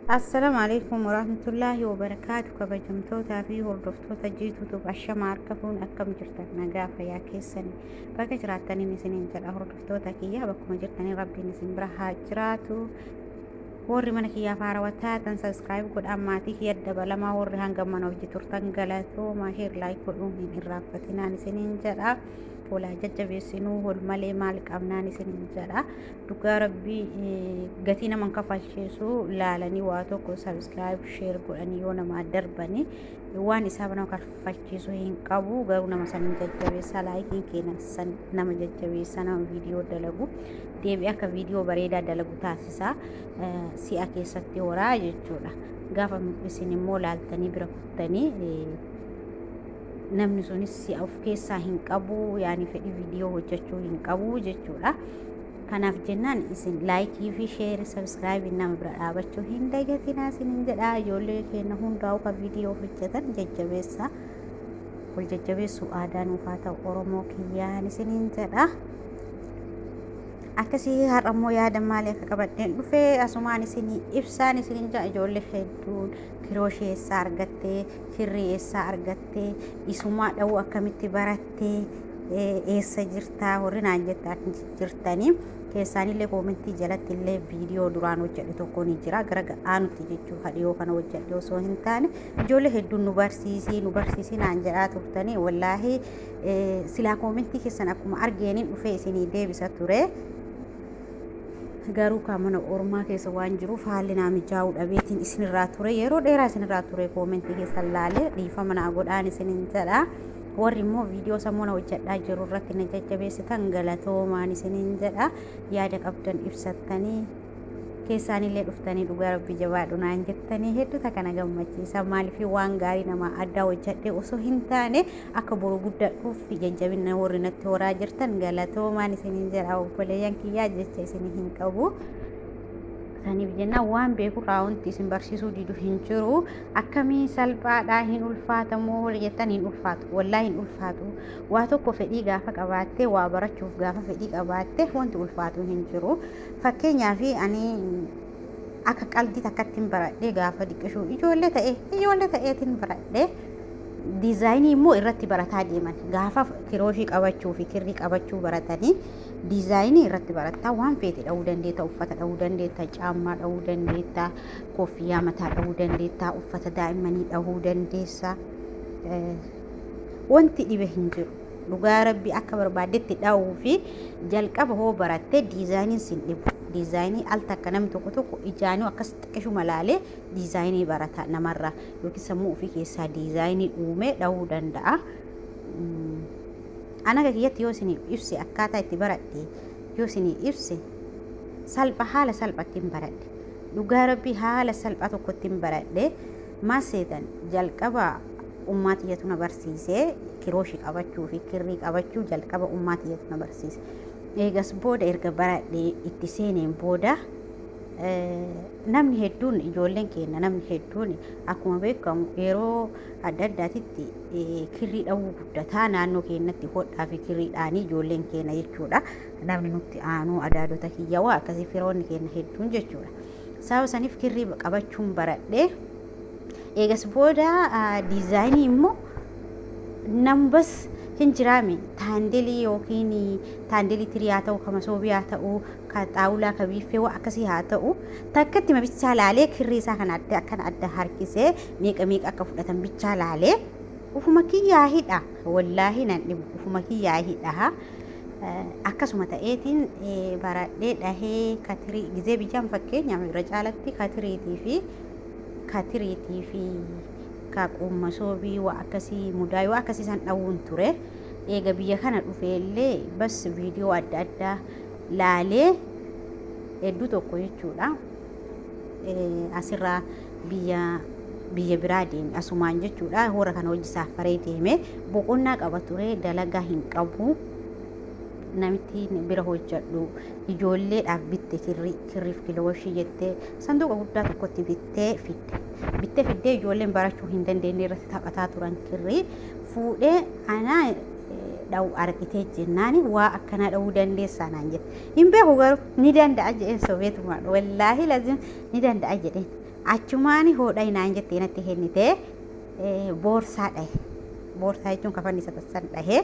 السلام عليكم ورحمة الله وبركاته. كبجمتوتا في هردفتوتا جيتو تبعشا معركفون أكم جرتك نقافة يا كيسني باكا جراتني نسنين جل هردفتوتا كيا بكم جرتني ربي نسن برها جراتو وري منك يا فاروتا تن سبسكرايب قد أماتي يد بلما وري هنگم منو جتورتن غلطو ما شير لايك قدوم من الرافتنا نسنين جل ولا ججبيسنو والمالي مالك أبناني سنين جرا دوكا ربي قتينا من كفال شيسو لالاني واتوكو سبسكرايب شير قراني يونا ما درباني واني سابنا كفال شيسو هنقابو غرونا مسانين ججبيسا لايكين كينا سن نما ججبيسا نام فيديو دلقو ديبي اكا فيديو بريدا دلقو تاسسا سي اكيساتي ورا ججولا غافا مبسيني مولالتاني بركتاني namni sunis si of keessaa hin qabu yaani fedhi viidiyoo hojjechuu hin qabu jechuudha. Kanaaf jennaan isin laayikii fi sheer subscribe nama bira dhaabachuu hin dagatinaa isinin jedha. Ijoollee keenya hundaa'u kan viidiyoo hojjetan jajjabeessa wal jajjabeessuu aadaan ufaa ta'u Oromoo kiyyaan isinin jedha. Akkasii har'ammoo yaada maalii akka qabadheen dhufee asumaan isinii ibsaan isinin jedha. Ijoollee hedduun kirooshee eessaa argattee kirrii eessaa argattee isumaa dha'uu akkamitti barattee eessa jirtaa warri naan jettaa jirtanii keessaanillee koomentii jalatti illee viidiyoo duraan hojjedhe tokko ni jira gara ga'aanutti jechuu hadhiyoo kana hojjedhe osoo hin taane ijoollee hedduun nu barsiisii naan jedhaa turtanii wallaahi silaa koomentii keessan akkuma argeeniin dhufee isinii deebisa ture. Garuu kamana ormaa keessa waan jiruuf haalli naamichaa'uu dhabeetiin isinirraa ture yeroo dheeraa isinirraa ture koomentii keessan laalee dhiifama naa godhaan isinin jedha. Warri immoo viidiyoo sammuna hojjedhaa jiru irratti na jajjabeessitan galatoomaan isinin jedha. Yaada qabdan ibsattanii keessaanillee dhuftanii dhugaa rabbii jabaadhu naan jettanii hedduuta kana gammachiisa. Maaliif waan gaarii nama addaa hojjedhe osoo hin taane akka boru guddadhuuf jajjabina warri natti horaa jirtan galatoomaan isinin jedha. Obboleeyyan kiyyaa jecha isin hin qabu. Saniif jenna waan beeku raawunti isin barsiisuu didu hin jiru. Akkamii salphaadhaa hin ulfaatamoo wal jettan hin ulfaatu. Wallaahi hin ulfaatu. Waa tokko fedhii gaafa qabaatte waa barachuuf gaafa fedhii qabaatte wanti ulfaatu hin jiru. Fakkeenyaaf ani akka qalbii takkattiin baradhee gaafa diqqishuu ijoollee ta'eetiin baradhee diizaayinii immoo irratti barataa deeman gaafa kirooshii qabachuu fi kirrii qabachuu baratanii diizaayinii irratti barataa waan feete dha'uu dandeetta uffata dha'uu dandeetta caammaa dha'uu dandeetta koofiyyaa mataa dha'uu dandeetta uffata daa'immanii dha'uu dandeessa wanti dhibe hin jiru. Dhugaa rabbii akka barbaadetti dha'uu fi jalqaba hoo barattee diizaayiniin sin dhibu. Diizaayinii al takka namni tokko ijaanuu akkas xiqqishu malaalee diizaayinii barata namarraa yookiin sammuu ofii keessaa diizaayinii uumee dha'uu danda'a. Ana kiyyatti yoo isin ibse akkaataa itti baradhe yoo isin ibse haala salphaattiin baradhe. Dhugaa rabbii haala salphaa tokkottiin baradhe maaseetan jalqaba ummaatiyyatu na barsiisee kirooshii qabachuu fi kirrii qabachuu jalqaba ummaatiyyatu na barsiise. Eegas booda erga baradhee itti seeneen booda namni hedduun ijoolleen keenya namni hedduun akkuma beekamu yeroo adda addaatitti kirrii dha'uu guddataa naannoo keenyatti hodhaa fi kirriidhaanii ijoolleen keenya jechuudha. Namni nutti aanuu adaadota kiyyawaa akkasii firoonni keenya hedduun jechuudha. Sababa saniif kirrii qabachuun baradhee eegas booda diizaayinii immoo nambas hin jiraame taandelii yookiin taandelii tirii haa ta'u kamasoobii haa ta'u ka xaawulaa ka biiffee waa akkasii haa ta'u takkatti ma bichaa laalee kirrii isaa kan adda harkisee meeqa akka fudhatan bichaa laalee ufuma kiyyaa hidha wallaahi nan dhibu ufuma kiyyaa hidha. Akkasuma ta'eetiin baradhee dhahee katirii gizee biyyaan fakkeenyaaf irra caalatti katiriitii fi ka qummasoobii waa akkasii mudaayii waa akkasii san dha'uun ture. Eega biyya kana dhufeellee bas viidiyoo adda addaa laalee hedduu tokko jechuudha. Asirraa biyya biraa deeme asumaan jechuudha. Hora kana hojii saafaree deeme boqonnaa qaba ture dalagaa hin qabu. Namitti bira hojjedhu ijoolleedhaaf bitte kirriif kilooshii jettee sanduuqa guddaa tokkotti bittee fiddee ijoolleen barachuu hin dandeenye irratti taphataa turan kirrii fuudhee anaa dha'u argitee jennaani waa akkana dha'uu dandeessaa naan jette hin beeku garuu ni danda'a jedheen sobeetuma wallaahi lazim ni danda'a jedheen achumaani hodha inaan jettee natti kennite boorsaa dhahe boorsaa jechuun kafan isa tassan dhahe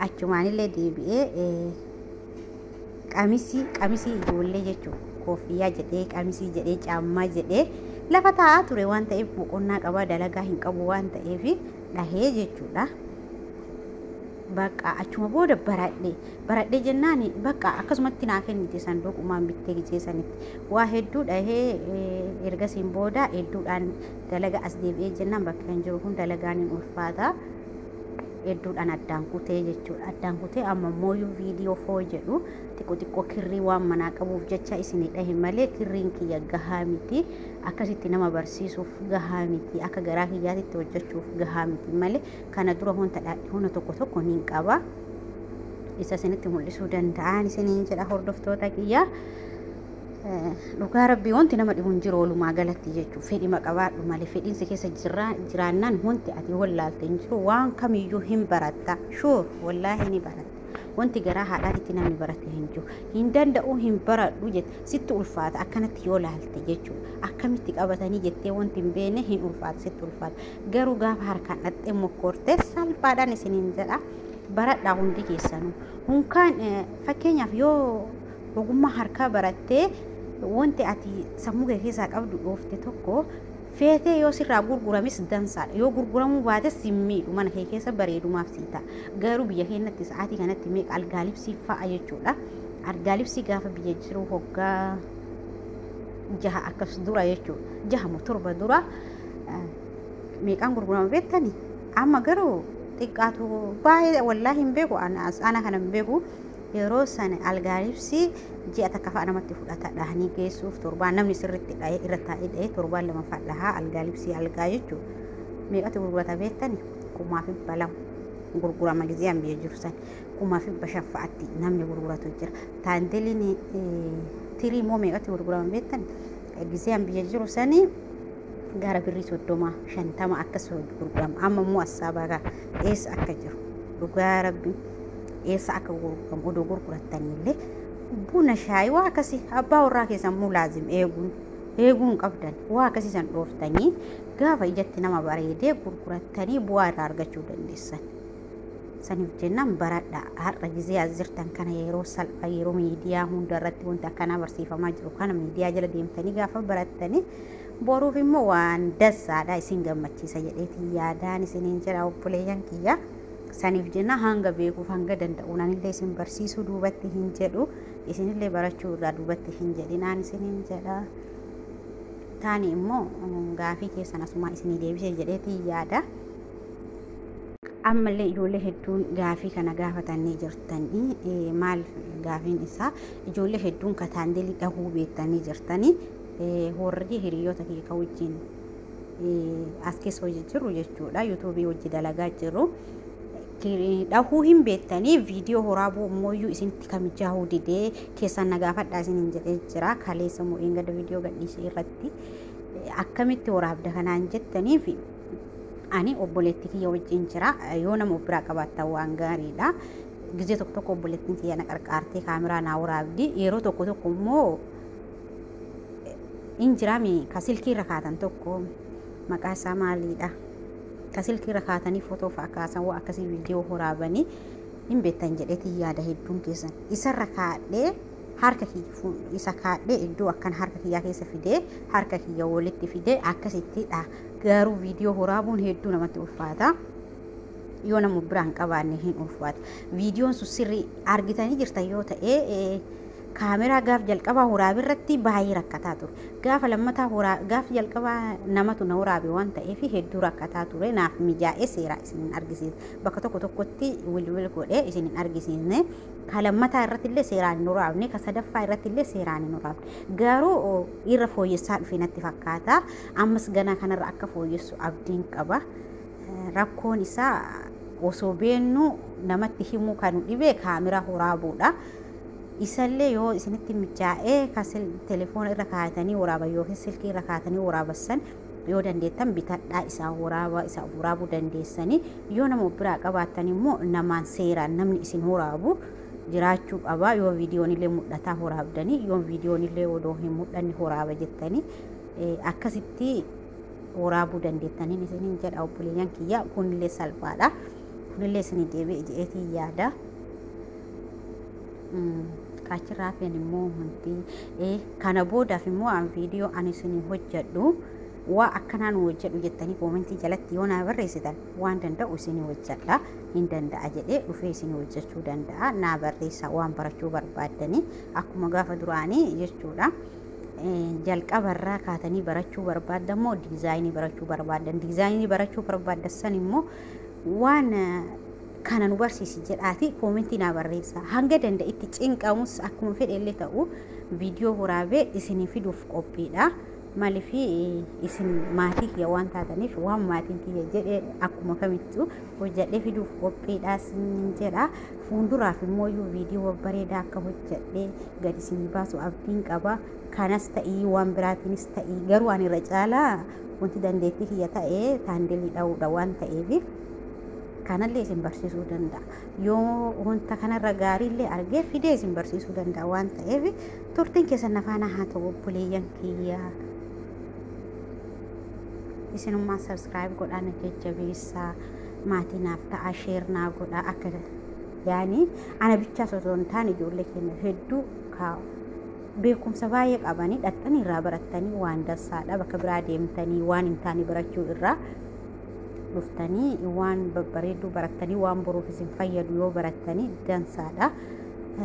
achumaanillee deebi'ee qamisii ijoollee jechuun koofiyyaa jedhee qamisii jedhee caammaa jedhee lafa taa'aa ture waan ta'eef boqonnaa qabaa dalagaa hin qabu waan ta'eef dhahee jechuudha. Bakka achuma booda baradhe jennaan bakka akkasumatti naa kennite sanduuqumaan bittee giseessanitti waa hedduu dhahee ergasiin booda hedduudhaan dalaga as deebi'ee jennaan bakka kan jiru kun dalagaan hin ulfaata hedduudhaan addaan kutee jechuudha. Addaan kutee amma mooyyuu viidiyoo foo jedhu xiqqoo kirrii waan manaa qabuuf jecha isinii dhahe malee kirriin kiyya gahaa miti akkasitti nama barsiisuuf gahaa miti akka garaa kiyyaatitti hojjechuuf gahaa miti malee kana dura hunda tokko niin qaba isa isinitti mul'isuu danda'an isiniin jedha hordoftoota kiyya. Dhugaa rabbii wanti nama dhibuun jiru walumaa galatti jechuudha. Fedhima qabaadhu malee fedhiinsi keessa jiraannaan wanti ati wallaalte hin jiru waan kamiyyuu hin baratta shuur wallaahi ni baratta. Wanti garaa haadhaatitti namni barate hin jiru hin danda'u hin baradhu jette sitti ulfaata akkanatti yoo laalte jechuudha. Akkamitti qabatanii jettee wanti hin beekne hin ulfaata sitti ulfaata garuu gaafa harkaan dhattee mokkorte salphaadhaan isiniin jedha baradhaa hundi keessanuu hunkaan fakkeenyaaf yoo ogummaa harkaa barattee wanti ati sammuu kee keessaa qabdu dhoofte tokko feetee yoo sirraa gurguramis dansaadha yoo gurguramuu baates simmiidhu mana kee keessa bareedumaaf sii ta'a. Garuu biyya keenyatti sa'aatii kanatti meeqa algaalibsii fa'a jechuudha. Algaalibsii gaafa biyya jiru hoggaa 6 akkas dura jechuudha 6 moo 7 dura meeqaan gurgurama beektani amma garuu xiqqaatu baay'ee wallaahi hin beeku ana kana hin beeku. Yeroo sana algaalibsii ji'a takka fa'a namatti fudhata dhahanii geessuuf torbaan namni sirriitti dhahee irra taa'ee dhahee torbaan lama fadhahaa algaalibsii algaa jechuudha. Meeqatti gurgurata beektani 2,200 gurgurama gizeen biyya jiru san 2,500 fa'aatti namni gurguratu jira. Taandeliin tirii moo meeqatti gurgurama beektani gizeen biyya jiru sanii gara birrii 30-50 akkas gurgurama. Amma immoo assaabaa eessa akka jiru dhugaa rabbii eessa akka gurguramu odoo gurgurattanillee buna shaayii waa akkasii abbaa warraa keessan muu laazim eeguun qabdan waa akkasii san dhooftanii gaafa ijatti nama bareedee gurgurattanii bu'aa irraa argachuu dandeessan. Saniif jennaan baradhaa har'a gizee as jirtan kana yeroo salphaa yeroo miidiyaa hunda irratti wanti akkanaa barsiifamaa jiru kana miidiyaa jala deemtanii gaafa barattanii boruuf immoo waan dassaadhaa isin gammachiisa jedheetii yaadaan isiniin jedha obboleeyyan kiyya. Saniif jenna hanga beekuuf hanga danda'uun anillee isin barsiisuu duubatti hin jedhu isinillee barachuu irraa duubatti hin jedhinaan isiniin jedha. Taani immoo gaafii keessan asuma isinii deebisee jedheetii yaada. Ammallee ijoollee hedduun gaafii kana gaafatanii jirtanii maal gaafiin isaa ijoollee hedduun kataandelii dhahuu beektanii jirtanii warri hiriyoota kee wajjin as keessa hojii jiru jechuudha. Yuutuubii hojii dalagaa jiru. Dhahuu hin beektanii viidiyoo waraabuu mooyyuu isinitti kamijaahuu didee keessan nagaafadhaa isiniin jedhee jira. Kaleessa moo eegada viidiyoo gadhiisee irratti akkamitti waraabda kanaan jettaniif ani obboleettii kiyya wajjin jira. Yoo nama biraa qabaattan waan gaariidha. Gizee tokko obboleettiin kiyya na qarqaartee kaameraa naa waraabdi. Yeroo tokko immoo injiraami kasilkii irra kaatan tokko maqaa isaa maaliidha? Kasilkii irra kaatanii footoo fa'a kaasan waa akkasii viidiyoo waraabanii hin beektan jedheetii yaada hedduun keessan. Isarra kaadhee harka kiyya isa kaadhee iddoo akkan harka kiyyaa keessa fidee harka kiyya walitti fidee akkasittidha. Garuu viidiyoo waraabuun hedduu namatti ulfaata. Yoo nama biraan qabaanne hin ulfaata. Viidiyoon sun sirrii argitanii jirtan yoo ta'e kaameraa gaaf jalqabaa waraabirratti baay'ee rakkataa ture. Gaafa lammataa gaaf jalqabaa namatu na waraabe waan ta'eef hedduu rakkataa ture. Naaf mijaa'ee seeraa isinin argisiisa. Bakka tokkotti wilwil godhee isinin argisiisne. Ka lammataa irratti illee seeraan hin waraabne, ka sadaffaa irratti illee seeraan hin waraabne. Garuu irra fooyyessaa dhufe natti fakkaata. Ammas ganaa kanarra akka fooyyessu abdiin qaba. Rakkoon isaa osoo beennu namatti himuu kan dhibee kaameraa waraabuudha. Isallee yoo isinitti mijaa'ee telefoona irra kaayatanii waraaban yookiin silkii irra kaayatanii waraaban yoo dandeettan bitadhaa isaa waraabuu dandeessanii. Yoo nama biraa qabaattan immoo namaan seeraan namni isin waraabu jiraachuu qaba. Yoo viidiyoon illee mul'ataa waraabdanii yoo viidiyoon illee odoo hin mul'anne waraaba jettanii akkasitti waraabuu dandeettanii isiniin jedha obboleeyyan kiyya. Kunillee salphaadha. Kunillee isinii deebi'ee je'eetii yaada. Kaachirraa feen immoo wanti kana boodaaf immoo aan viidiyoo ani isinii hojjedhu waa akkanaan hojjedhu jettanii koomentii jalatti yoo naa barreessitan waan danda'u isinii hojjedha. Hin danda'a jedhee dhufee isinii hojjechuu danda'a. Naa barreessa waan barachuu barbaaddanii akkuma gaafa duraanii jechuudha. Jalqabarraa kaatanii barachuu barbaaddan immoo diizaayinii barachuu barbaaddan. Diizaayinii barachuu barbaaddan san immoo waan kana nu barsiisi jedhaati koomentii naa barreessa. Hanga danda'itti cinqamus akkuma fedhellee ta'u viidiyoo waraabee isinii fiduuf qophiidha. Maaliif isin maatii kiyya waan taataniif waan maatiin kiyya jedhee akkuma kamittuu hojjedhee fiduuf qophiidha isin jedha. Fuulduraaf immoo viidiyoo bareedaa akka hojjedhee gad isinii baasu abdiin qaba. Kanas ta'ii waan biraatiinis ta'ii garuu ani irra caalaa wanti dandeettii kiyya ta'ee taandelii dha'uudha waan ta'eef kanallee isin barsiisuu danda'a. Yoo wanta kanarra gaariillee argee fidee isin barsiisuu danda'a waan ta'eef turtiin keessan afaana haa ta'u obboleeyyan kiyya. Isinummaa subscribe godhaan jajjabeessaa maatii naaf ta'a share naa godhaa akka yaani ana bichaa osoo hin taane ijoollee keenya hedduu beekumsa baay'ee qabanii dhaqanii irraa barattanii waan dansaadha. Bakka biraa deemtanii waan hin taane barachuu irraa dhuftanii waan babbareedduu barattanii waan boruuf isin fayyadu yoo barattanii dansaadha.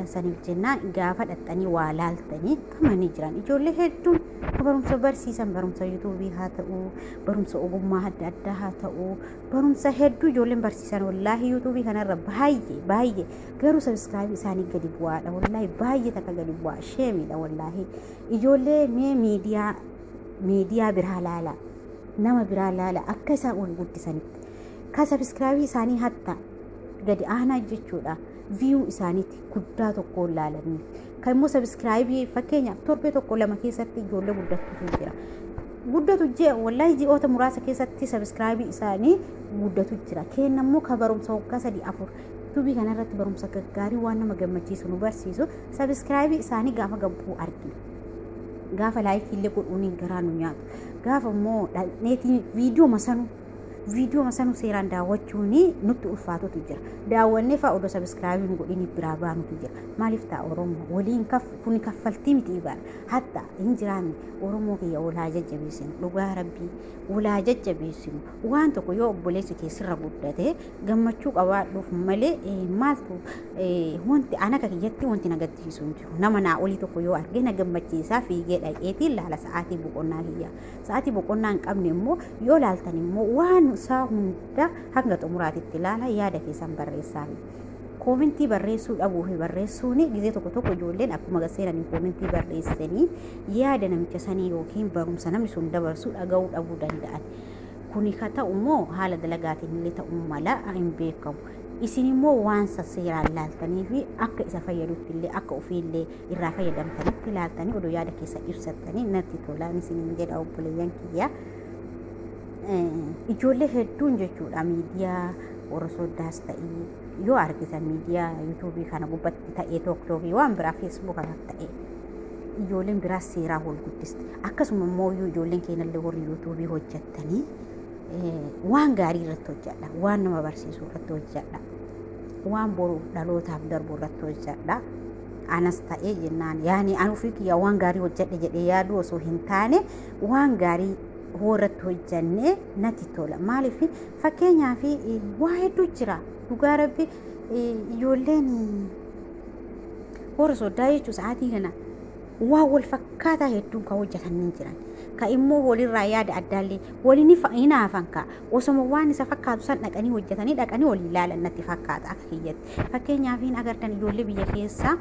Saniif jennaan gaafa dhaqanii waa laaltanii kamanii jiran ijoollee hedduun barumsa barsiisan barumsa yuutuubii haa ta'u barumsa ogummaa adda addaa haa ta'u barumsa hedduu ijoolleen barsiisan wallaahi yuutuubii kanarra baay'ee garuu sabiskiraayib isaanii gadi bu'aadha wallaahi baay'ee takka gadi bu'aa sheemiidha wallaahi. Ijoollee mee miidiyaa biraa laala nama biraa laala akka isaan wal guddisanitti ka sabiskiraayibii isaanii hatta gadi aanaa jechuudha. View isaaniitti guddaa tokko laalanii kan immoo sabiskiraayibii fakkeenyaaf torbee tokko lama keessatti ijoollee guddatutu jira. Guddatu jee wallaahi ji'oota muraasa keessatti sabiskiraayibii isaanii guddatu jira. Kenna immoo ka barumsa waggaa 3-4 yuutuubii kanarratti barumsa gaggaarii waan nama gammachiisu nu barsiisu sabiskiraayibii isaanii gaafa gabbuu argina. Gaafa laayikii illee godhuun garaa nu nyaatu. Gaafa immoo dhalneetiin viidiyoo masanuu seeraan daawwachuun nutti ulfaatutu jira. Daawwannee fa'aa odoo sabiskiraayibii godhini biraa baanutu jira. Maaliif ta'a Oromoo waliin kun kaffaltii miti ibaan hatta hin jiraanne Oromoo kiyya walaa jajjabeessinu dhugaa rabbii walaa jajjabeessinu waan tokko yoo obboleessi keessirra guddate gammachuu qabaadhuuf malee maaltu wanti ana kiyyatti wanti na gaddisiisu nama naa olii tokko yoo arge na gammachiisaa fiigee dhaqeetiin laala sa'aatii boqonnaa kiyya. Sa'aatii boqonnaa hin qabne immoo yoo laaltan immoo waan isaa hunda hanga xumuraatitti ilaala yaada keessan barreessaa. Koomentii barreessuu dhabuu fi barreessuun gizee tokko ijoolleen akkuma gaseeranii koomentii barreessanii yaada namicha sanii yookiin barumsa namni sun dabarsuu dhaga'uu dhabuu danda'an. Kuni ka ta'u immoo haala dalagaatiin illee ta'uu mala hin beekamu. Isin immoo waan seeraan laaltanii fi akka isa fayyadutti illee akka ofiillee irraa fayyadamtanitti laaltanii odoo yaada keessa ibsattanii natti tolaan isiniin jedha obboleeyyan kiyya. Ijoollee hedduun jechuudha miidiyaa warra sooddaas ta'ee yoo argitan miidiyaa yuutuubii kana gubbatti ta'ee tooktookii waan biraa feesbuuk kana ta'ee ijoolleen biraa seeraa wal guddiste. Akkasuma immoo ijoolleen keenyallee warri yuutuubii hojjettanii waan gaarii irratti hojjedha. Waan nama barsiisuu irratti hojjedha. Waan boru dhalootaaf darbu irratti hojjedha. Anas ta'ee jennaan yaani an ofii kiyya waan gaarii hojjedhe jedhee yaadu osoo hin taane waan gaarii warratti hojjannee natti tola. Maaliif fakkeenyaaf waa hedduu jira dhugaa rabbi ijoolleen warra sooddaa jechuun sa'aatii kana waa wal fakkaataa hedduun kan hojjetan ni jiran. Ka immoo walirraa yaada addaallee waliin hinaafan ka osoma waan isa fakkaatu san dhaqanii hojjetanii dhaqanii walii ilaalan natti fakkaata akka kiyyatti. Fakkeenyaaf agartan ijoollee biyya keessaa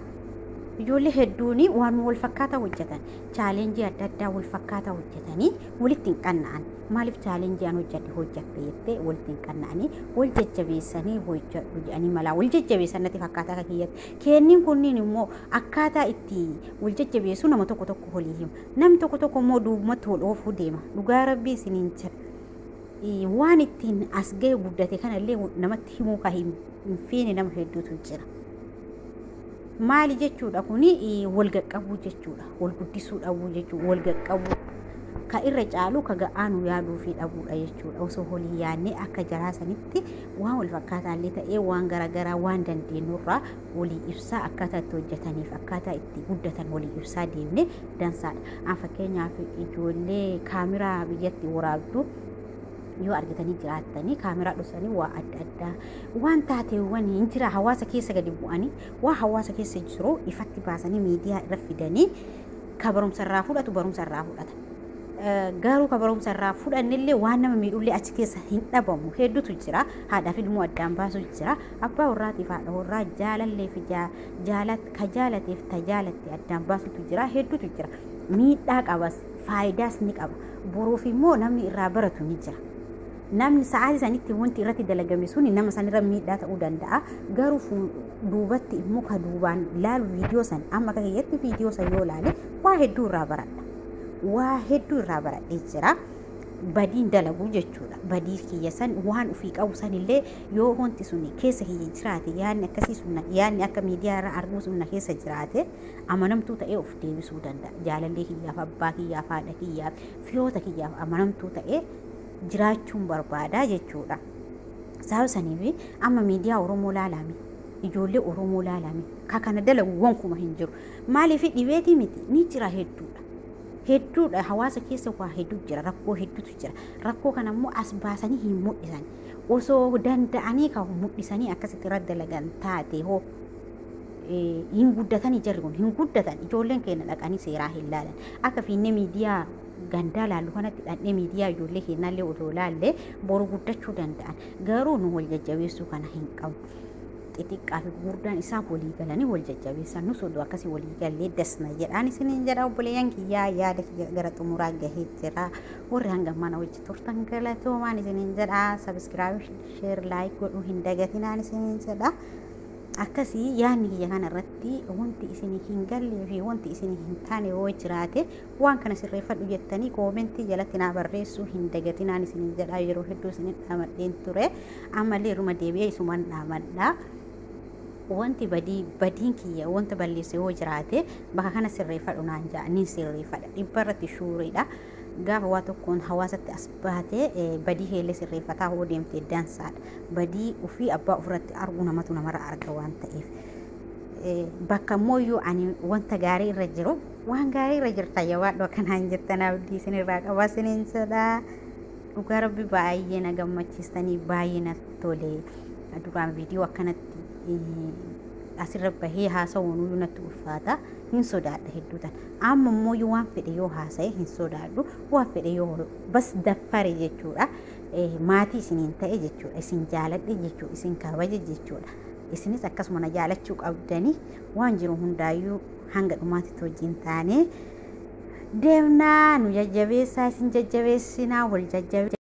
ijoollee hedduun waan wal fakkaataa hojjetan chaalenjii adda addaa wal fakkaataa hojjetanii walitti hin qanna'an. Maaliif chaalenjii an hojjette jettee walitti hin qanna'anii wal jajjabeessanii hojjedhu jedhanii malaa wal jajjabeessan natti fakkaataa akka kiyyatti. Kenniin kunniin immoo akkaataa itti wal jajjabeessu nama tokko walii himu. Namni tokko immoo duubumatti wal oofuu deema. Dhugaa rabbii isiniin jedha. Waan ittiin as ga'e guddate kanallee namatti himuu ka hin feene nama hedduutu jira. Maali jechuudha kuni wal gaqqabuu jechuudha. Wal guddisuu dhabuu jechuudha. Wal gaqqabuu irra caalu ka ga'aanu yaaduu fi dhabuudha jechuudha. Osoo holii yaadne akka jaraasanitti waan wal fakkaatallee ta'ee waan garaagaraa waan dandeenyurraa walii ibsaa akkaataa itti hojjetaniif akkaataa itti guddatan walii ibsaa deemne dansaadha. An fakkeenyaaf ijoollee kaameraa biyyatti waraabdu yoo argitanii jiraatanii kaameraa dhusanii waa adda addaa waan taateewwan hin jira hawaasa keessa gadi bu'anii waa hawaasa keessa jiru ifatti baasanii miidiyaa irra fidanii ka barumsa irraa fudhatu barumsa irraa fudhata. Garuu ka barumsa irraa fudhannillee waan nama miidhullee achi keessa hin dhabamu hedduutu jira. Haadhaa fi ilmoo addaan baasuu jira. Abbaa warraatiif haadha warraa jaalallee fi jaalateef tajaalatti addaan baasutu jira. Hedduutu jira. Miidhaa qabas faayidaas ni qaba. Boruuf immoo namni irraa baratu ni jira. Namni sa'aatii sanitti wanti irratti dalagame sun nama sanirra miidhaa ta'uu danda'a. Garuu duubatti immoo ka duubaan laalu viidiyoo san amma akka keessatti viidiyoo san yoo laale waa hedduu irraa baradha. Waa hedduu irraa baradhee jira. Badiin dalagu jechuudha. Badii kiyya san waan ofii qabu sanillee yoo wanti sun keessa kiyya jiraate yaadni akkasii sun yaadni akka miidiyaa irraa arguu sun keessa jiraate amanamtuu ta'ee of deebisuu danda'a. Jaalallee kiyyaaf abbaa kiyyaaf haadha kiyyaaf fiyoota kiyyaaf amanamtuu ta'ee jiraachuun barbaada jechuudha. Sababa saniif amma miidiyaa Oromoo laalame ijoollee Oromoo laalame ka kana dalagu wankuma hin jiru. Maaliif dhibeetii miti ni jira hedduudha hawaasa keessa waa hedduu jira rakkoo hedduutu jira. Rakkoo kana immoo as baasanii hin mul'isan osoo danda'anii ka mul'isanii akkasitti irra dalagan taate hoo hin guddatanii jarri kun hin guddatan ijoolleen keenya dhaqanii seeraa hin laalan akka fiinnee miidiyaa gandaa laallu kanatti dhandhee miidiyaa ijoollee keenyaallee otoo laallee boru guddachuu danda'an. Garuu nu wal jajjabeessuu kana hin qabu. Xixiqqaa fi gurguddaan isaa walii galanii wal jajjabeessan nus oduu akkasii walii gallee dasna jedhaan isiniin jedha. Obboleeyyan kiyyaa yaada gara xumuraa gahee jira. Warri hanga mana wajji turtan galatoomaan isiniin jedha. Sabiskiraayib sheer laayik godhuu hin dagatinaan isiniin jedha. Akkasii yaadni kiyya kana irratti wanti isinii hin gallee fi wanti isinii hin taane yoo jiraate waan kana sirreeffadhu jettanii koomentii jalatti naa barreessuu hin dagatinaan isiniin jedha. Yeroo hedduu isiniin dhamadheen ture ammallee iruma deebi'ee isumaan dhaamadha. Wanti badiin kiyya wanta balleesse yoo jiraate bakka kana sirreeffadhu naan ja'a ni sirreeffadha. Dhibba irratti shuuriidha. Gaafa waa tokkoon hawaasatti as baatee badii heellee sirreeffataa hoo deemtee dansaadha. Badii ofii abbaa ofirratti argu namatu namarra arga waan ta'eef. Bakka mooyyuu ani wanta gaarii irra jiru waan gaarii irra jirta yawaadhu akkanaan jettan abdii isinirraa qaba isiniin jedha. Dhugaa rabbi baay'ee na gammachiistanii baay'ee na tole. Duraan viidiyoo akkanatti asirra bahee haasawuun natti ulfaata hin sodaadha hedduutan. Amma immoo waan fedhe yoo haasaye hin sodaadhu waan fedhe yoo bas daffare jechuudha. Maatii isiniin ta'e jechuudha. Isin jaaladhe jechuudha. Isin kabaje jechuudha. Isinis akkasuma na jaalachuu qabdanii waan jiru hundaayyuu hanga dhumaatitti wajjin taane deemnaa nu jajjabeessaa isin jajjabeessinaa wal jajjabeessinaa.